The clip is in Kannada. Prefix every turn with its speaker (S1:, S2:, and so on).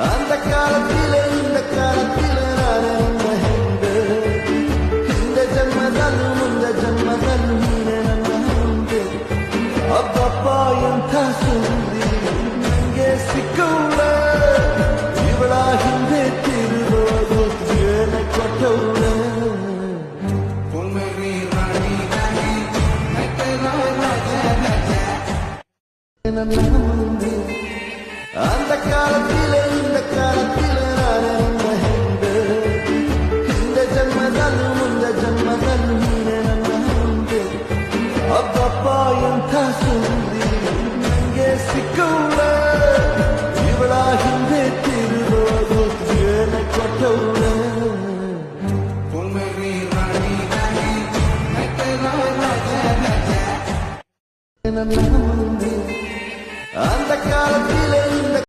S1: அந்த காலத்திலே இந்த காலத்திலே நானே மகிழ்ந்து இந்த ஜன்மதலும் இந்த ஜன்மதலும் ನೀನೇ ನನ್ನ ಮುಂದೆ ಅಬ್ಬಪ್ಪ ಎಂಥ ಸುಂದಿ ನಂಗೆ ಸಿಕ್ಕವಳೆ ಇವಳ ಹಿಂದೆ ತಿರುಗೋದು ಏನ ಕೊಟ್ಟವಳೆ ನನ್ನ ಮುಂದೆ அந்த காலத்திலே இந்த காலத்திலே நானே மகிழ்ந்து இந்த ஜன்மதலும் இந்த ஜன்மதலும் ನೀನೇ ನನ್ನ ಮುಂದೆ ಅಬ್ಬಪ್ಪ ಎಂಥ ಸುಂದಿ ನಂಗೆ ಸಿಕ್ಕವಳೆ ಇವಳ ಹಿಂದೆ ತಿರುಗೋದು ಏನ ಕೊಟ್ಟವಳೆ ನನ್ನ ಮುಂದೆ அந்த காலத்திலே